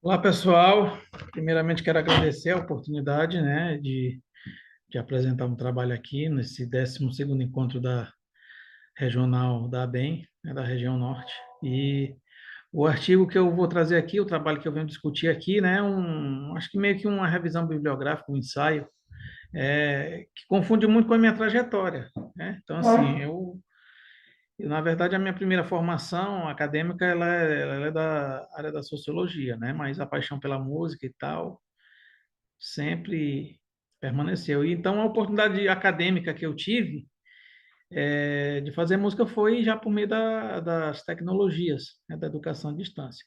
Olá, pessoal. Primeiramente, quero agradecer a oportunidade, né, de apresentar um trabalho aqui nesse 12º encontro da regional da ABEM, né, da região norte. E o artigo que eu vou trazer aqui, o trabalho que eu venho discutir aqui, né, acho que meio que uma revisão bibliográfica, um ensaio, que confunde muito com a minha trajetória, né? Então, assim, na verdade, a minha primeira formação acadêmica, ela é da área da sociologia, né? Mas a paixão pela música e tal sempre permaneceu. E então a oportunidade acadêmica que eu tive de fazer música foi já por meio das tecnologias, né, da educação à distância.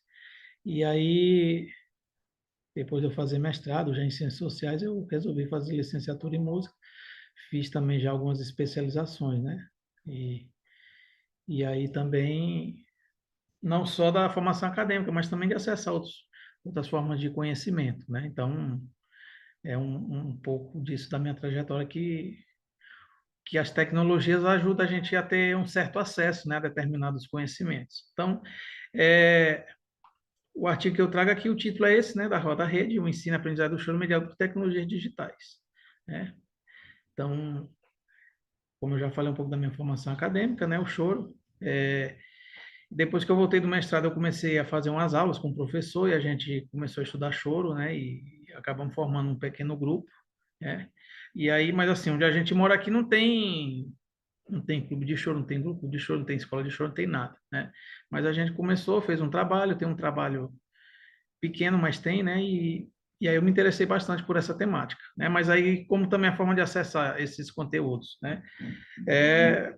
E aí, depois de eu fazer mestrado já em ciências sociais, eu resolvi fazer licenciatura em música. Fiz também já algumas especializações, né? E, e aí também, não só da formação acadêmica, mas também de acessar outras formas de conhecimento, né? Então, é um pouco disso da minha trajetória que as tecnologias ajudam a gente a ter um certo acesso, né, a determinados conhecimentos. Então, é, o artigo que eu trago aqui, o título é esse, né, da Roda Rede, o ensino e aprendizagem do choro mediado por tecnologias digitais, né? Então, como eu já falei um pouco da minha formação acadêmica, né, o choro, depois que eu voltei do mestrado, eu comecei a fazer umas aulas com o professor e a gente começou a estudar choro, né, e acabamos formando um pequeno grupo, né? E aí, mas assim, onde a gente mora aqui não tem clube de choro, não tem grupo de choro, não tem escola de choro, não tem nada, né? Mas a gente começou, fez um trabalho, tem um trabalho pequeno, mas tem, né? E aí eu me interessei bastante por essa temática, né? Mas aí, como também a forma de acessar esses conteúdos, né? É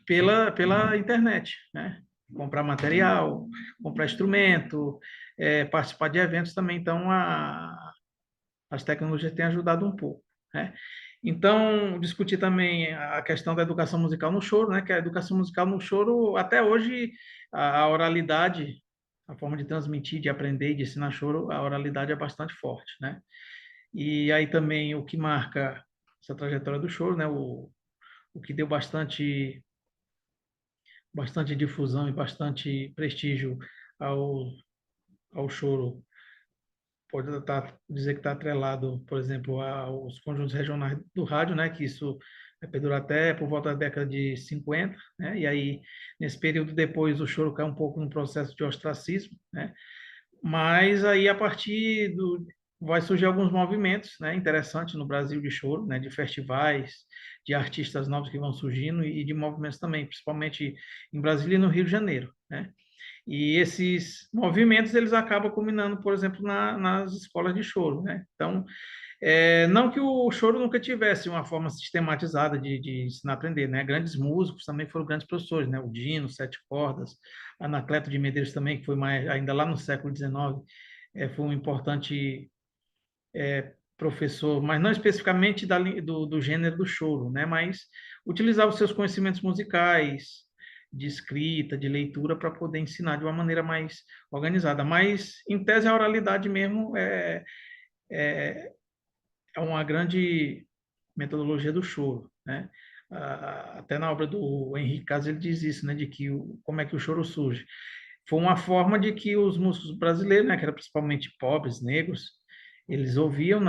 pela internet, né? Comprar material, comprar instrumento, participar de eventos também. Então, as tecnologias têm ajudado um pouco, né? Então, discutir também a questão da educação musical no choro, né? Que a educação musical no choro, até hoje, a oralidade, a forma de transmitir, de aprender e de ensinar choro, a oralidade é bastante forte, né? E aí também o que marca essa trajetória do choro, né? O que deu bastante difusão e bastante prestígio ao, ao choro pode dizer que está atrelado, por exemplo, aos conjuntos regionais do rádio, né, que isso vai perdurar até por volta da década de 50, né, e aí, nesse período depois, o choro cai um pouco no processo de ostracismo, né, mas aí, vai surgir alguns movimentos, né, interessantes no Brasil de choro, né, de festivais, de artistas novos que vão surgindo e de movimentos também, principalmente em Brasília e no Rio de Janeiro, né. E esses movimentos eles acabam culminando, por exemplo, nas escolas de choro, né? Então, não que o choro nunca tivesse uma forma sistematizada de ensinar a aprender, né? Grandes músicos também foram grandes professores, né? O Dino, Sete Cordas, Anacleto de Medeiros também, que foi mais ainda lá no século XIX, foi um importante professor, mas não especificamente do gênero do choro, né? Mas utilizava os seus conhecimentos musicais, de escrita, de leitura, para poder ensinar de uma maneira mais organizada. Mas, em tese, a oralidade mesmo é uma grande metodologia do choro, né? Até na obra do Henrique Caso ele diz isso, né? De que como é que o choro surge. Foi uma forma de que os músicos brasileiros, né? Que eram principalmente pobres, negros, eles ouviam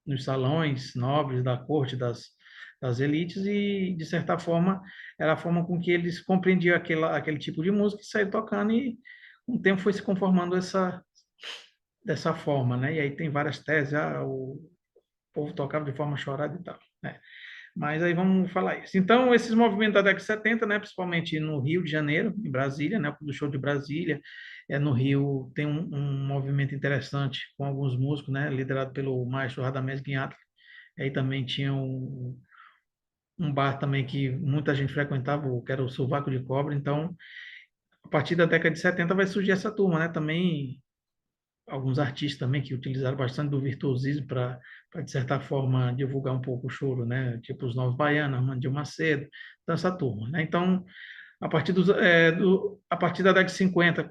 nos salões nobres da corte das elites e, de certa forma, era a forma com que eles compreendiam aquele tipo de música e saíram tocando e com o tempo foi se conformando dessa forma, né? E aí tem várias teses, o povo tocava de forma chorada e tal, né? Mas aí vamos falar isso. Então, esses movimentos da década de 70, né, principalmente no Rio de Janeiro, em Brasília, né, do show de Brasília, no Rio tem um movimento interessante com alguns músicos, né, liderado pelo maestro Radamés Guiar. Aí também tinha um bar também que muita gente frequentava, que era o Sovaco de Cobra. Então, a partir da década de 70 vai surgir essa turma, né? Também alguns artistas também que utilizaram bastante do virtuosismo de certa forma, divulgar um pouco o choro, né? Tipo os Novos Baianos, Armandinho Macedo, então essa turma, né? Então, a partir da década de 50,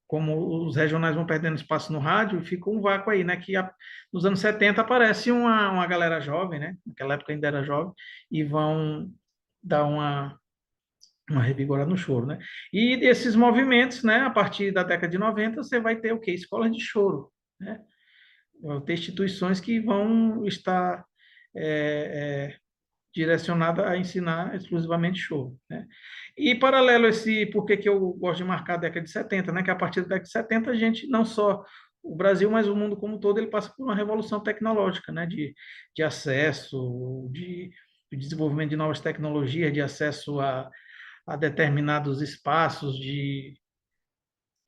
como os regionais vão perdendo espaço no rádio, fica um vácuo aí, né? Nos anos 70 aparece uma galera jovem, né? Naquela época ainda era jovem, e vão dar uma revigorada no choro, né? E esses movimentos, né, a partir da década de 90, você vai ter o quê? Escolas de choro, né? Vão ter instituições que vão estar é, direcionadas a ensinar exclusivamente choro, né? E paralelo a esse, por que que eu gosto de marcar a década de 70, né? Que a partir da década de 70 a gente, não só o Brasil, mas o mundo como um todo, ele passa por uma revolução tecnológica, né? De acesso, de desenvolvimento de novas tecnologias, de acesso a determinados espaços,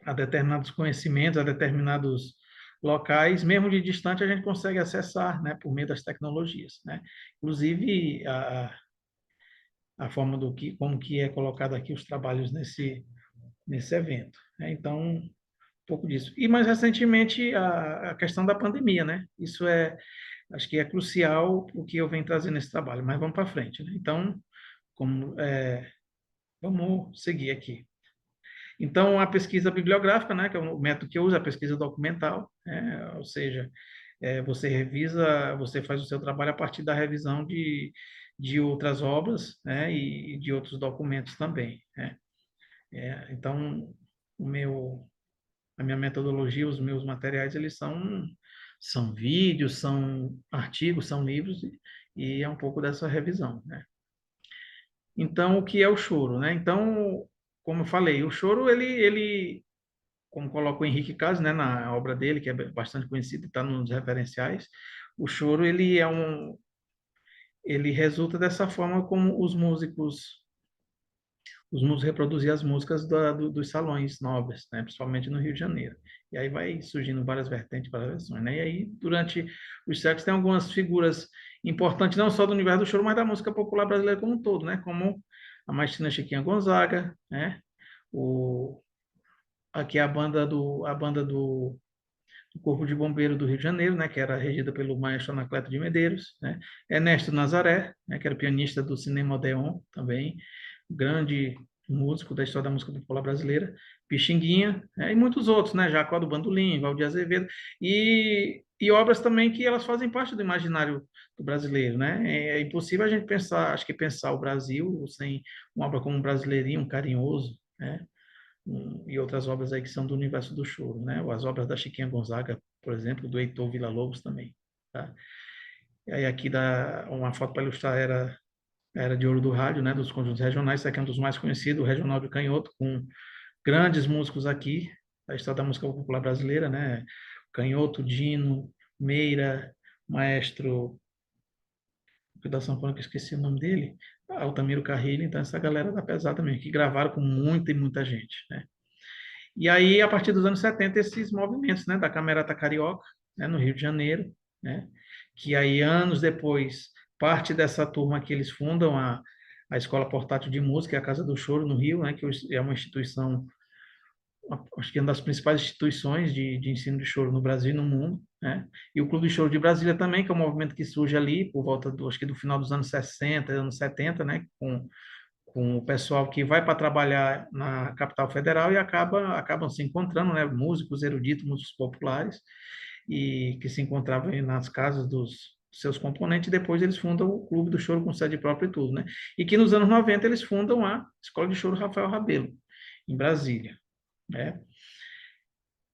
a determinados conhecimentos, a determinados locais, mesmo de distante, a gente consegue acessar, né, por meio das tecnologias, né? Inclusive, a forma como que é colocado aqui os trabalhos nesse evento, né? Então, um pouco disso. E mais recentemente, a questão da pandemia, né? Isso acho que é crucial o que eu venho trazendo nesse trabalho, mas vamos para frente, né? Então, vamos seguir aqui. Então, a pesquisa bibliográfica, né, que é o método que eu uso, a pesquisa documental, né, ou seja, você revisa, você faz o seu trabalho a partir da revisão de outras obras, né, e de outros documentos também, né. Então, a minha metodologia, os meus materiais, eles são vídeos, são artigos, são livros, e é um pouco dessa revisão, né. Então, o que é o choro, né? Então, como eu falei, o choro, ele como coloca o Henrique Caso, né, na obra dele, que é bastante conhecida, está nos referenciais, o choro ele resulta dessa forma como os músicos reproduziam as músicas dos salões nobres, né, principalmente no Rio de Janeiro. E aí vai surgindo várias vertentes, várias versões, né? E aí, durante os séculos, tem algumas figuras importantes, não só do universo do choro, mas da música popular brasileira como um todo, né? Como a Maestrina Chiquinha Gonzaga, né? O, aqui a banda do Corpo de Bombeiro do Rio de Janeiro, né, que era regida pelo maestro Anacleto de Medeiros, né, Ernesto Nazaré, né, que era pianista do Cinema Odeon também, grande músico da história da música popular brasileira, Pixinguinha, né, e muitos outros, né, Jacó do Bandolim, Valdir Azevedo, e obras também que elas fazem parte do imaginário do brasileiro, né? É impossível a gente pensar, acho que pensar o Brasil sem uma obra como um Brasileirinho, um Carinhoso, né? E outras obras aí que são do universo do choro, né? As obras da Chiquinha Gonzaga, por exemplo, do Heitor Villa-Lobos também, tá? E aí aqui dá uma foto para ilustrar a Era de Ouro do Rádio, né? Dos conjuntos regionais, esse aqui é um dos mais conhecidos, o Regional de Canhoto, com grandes músicos aqui, da história da música popular brasileira, né? Canhoto, Dino, Meira, Maestro da sanfona, que eu esqueci o nome dele, Altamiro Carrilho, então essa galera da pesada também, que gravaram com muita e muita gente, né? E aí, a partir dos anos 70, esses movimentos, né, da Camerata Carioca, né, no Rio de Janeiro, né, que aí, anos depois, parte dessa turma que eles fundam a Escola Portátil de Música, a Casa do Choro, no Rio, né, que é uma instituição, acho que é uma das principais instituições de ensino de choro no Brasil e no mundo, né, e o Clube de Choro de Brasília também, que é um movimento que surge ali por volta acho que do final dos anos 60, anos 70, né, com o pessoal que vai para trabalhar na capital federal e acabam se encontrando, né, músicos eruditos, músicos populares, e que se encontravam aí nas casas dos seus componentes, e depois eles fundam o Clube do Choro com sede própria e tudo, né? E que nos anos 90 eles fundam a Escola de Choro Rafael Rabelo, em Brasília, né?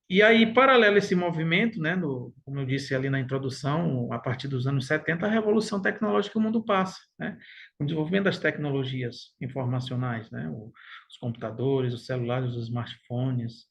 E aí, paralelo a esse movimento, né, como eu disse ali na introdução, a partir dos anos 70, a revolução tecnológica que o mundo passa, né? O desenvolvimento das tecnologias informacionais, né? Os computadores, os celulares, os smartphones,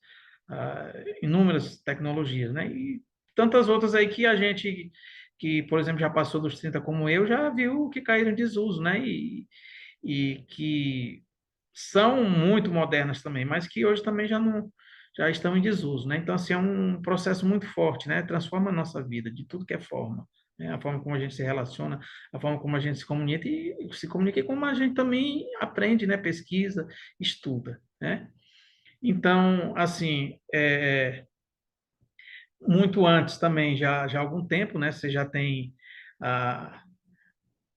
inúmeras tecnologias, né? E tantas outras aí que a gente, que, por exemplo, já passou dos 30 como eu, já viu que caíram em desuso, né? E que são muito modernas também, mas que hoje também já estão em desuso, né? Então, assim, é um processo muito forte, né? Transforma a nossa vida de tudo que é forma, né? A forma como a gente se relaciona, a forma como a gente se comunica e como a gente também aprende, né? Pesquisa, estuda, né? Então, assim, muito antes também, já há algum tempo, né? Você já tem a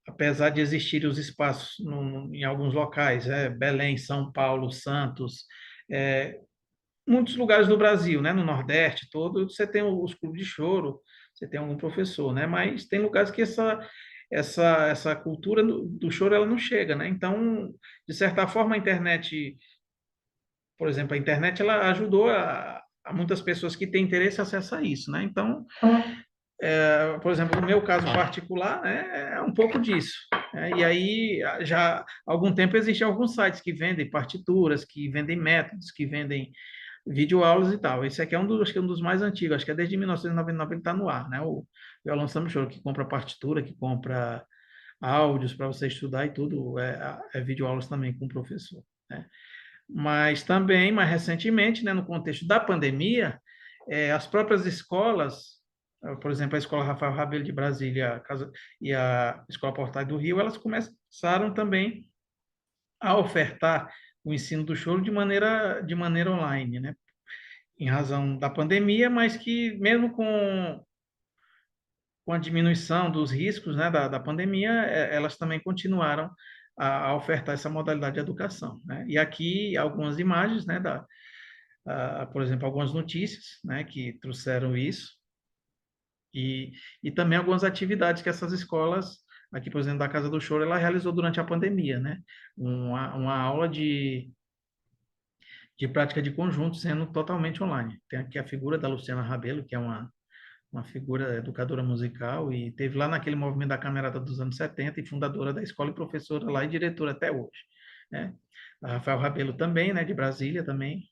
apesar de existirem os espaços em alguns locais, Belém, São Paulo, Santos, é, muitos lugares do Brasil, né, no Nordeste todo, você tem os clubes de choro, você tem algum professor, né, mas tem lugares que essa cultura do choro ela não chega, né? Então, de certa forma, a internet, por exemplo, a internet ela ajudou a muitas pessoas que têm interesse a acessar isso, né? Então, por exemplo, no meu caso particular, né, é um pouco disso. Né? E aí, já há algum tempo, existem alguns sites que vendem partituras, que vendem métodos, que vendem videoaulas e tal. Esse aqui é acho que é um dos mais antigos, acho que é desde 1999 ele está no ar, né? O Violão Samba Choro, que compra partitura, que compra áudios para você estudar e tudo, é videoaulas também com o professor, né? Mas também, mais recentemente, né, no contexto da pandemia, as próprias escolas, por exemplo, a Escola Rafael Rabelo de Brasília e a Escola Portais do Rio, elas começaram também a ofertar o ensino do choro de maneira online, né? Em razão da pandemia, mas que mesmo com a diminuição dos riscos, né, da pandemia, elas também continuaram a ofertar essa modalidade de educação, né? E aqui algumas imagens, né, por exemplo, algumas notícias, né, que trouxeram isso, e, e também algumas atividades que essas escolas, aqui, por exemplo, da Casa do Choro, ela realizou durante a pandemia, né? Uma aula de prática de conjunto sendo totalmente online. Tem aqui a figura da Luciana Rabelo, que é uma figura educadora musical e teve lá naquele movimento da Camerata dos anos 70 e fundadora da escola e professora lá e diretora até hoje, né? A Rafael Rabelo também, né, de Brasília também,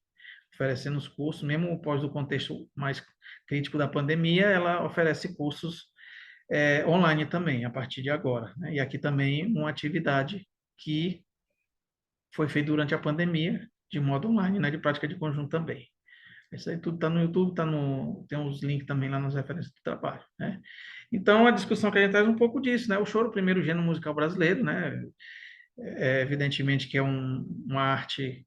oferecendo os cursos, mesmo pós do contexto mais crítico da pandemia, ela oferece cursos online também, a partir de agora, né? E aqui também uma atividade que foi feita durante a pandemia, de modo online, né, de prática de conjunto também. Isso aí tudo está no YouTube, tem uns links também lá nas referências do trabalho, né? Então, a discussão que a gente traz é um pouco disso, né? O choro, o primeiro gênero musical brasileiro, né? Evidentemente que é uma arte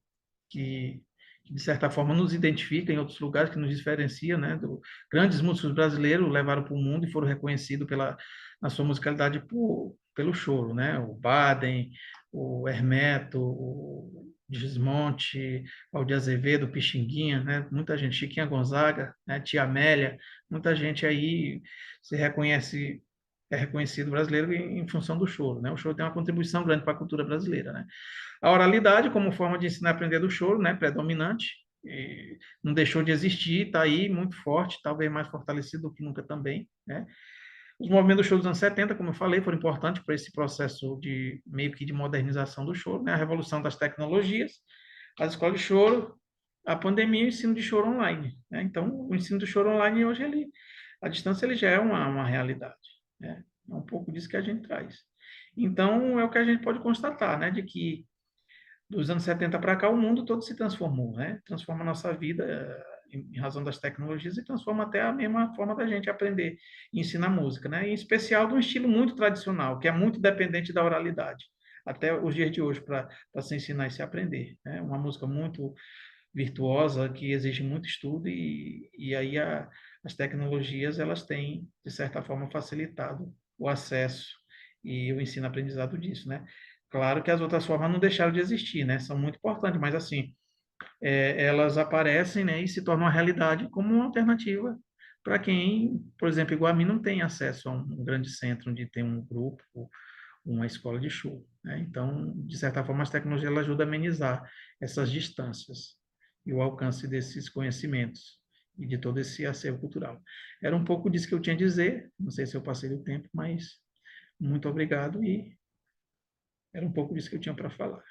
que, de certa forma, nos identifica em outros lugares, que nos diferencia, né? Grandes músicos brasileiros levaram para o mundo e foram reconhecidos na sua musicalidade pelo choro, né? O Baden, o Hermeto, o Gismonte, Valdir Azevedo, Pixinguinha, né? Muita gente, Chiquinha Gonzaga, né? Tia Amélia, muita gente aí se reconhece, é reconhecido brasileiro em função do choro, né? O choro tem uma contribuição grande para a cultura brasileira, né? A oralidade, como forma de ensinar e aprender do choro, né, predominante, não deixou de existir, está aí muito forte, talvez mais fortalecido do que nunca também, né? Os movimentos do choro dos anos 70, como eu falei, foram importantes para esse processo de meio que de modernização do choro, né? A revolução das tecnologias, as escolas de choro, a pandemia e o ensino de choro online, né? Então, o ensino do choro online hoje a distância ele já é uma realidade, né? É um pouco disso que a gente traz. Então, é o que a gente pode constatar, né, de que dos anos 70 para cá, o mundo todo se transformou, né? Transforma a nossa vida em razão das tecnologias e transforma até a mesma forma da gente aprender e ensinar música, né? Em especial de um estilo muito tradicional, que é muito dependente da oralidade, até os dias de hoje, para se ensinar e se aprender, né? Uma música muito virtuosa, que exige muito estudo e aí as tecnologias, elas têm, de certa forma, facilitado o acesso e o ensino-aprendizado disso, né? Claro que as outras formas não deixaram de existir, né? São muito importantes, mas assim, elas aparecem, né, e se tornam uma realidade como uma alternativa para quem, por exemplo, igual a mim, não tem acesso a um grande centro onde tem um grupo, uma escola de show, né? Então, de certa forma, as tecnologias elas ajudam a amenizar essas distâncias e o alcance desses conhecimentos e de todo esse acervo cultural. Era um pouco disso que eu tinha a dizer, não sei se eu passei do tempo, mas muito obrigado e era um pouco disso que eu tinha para falar.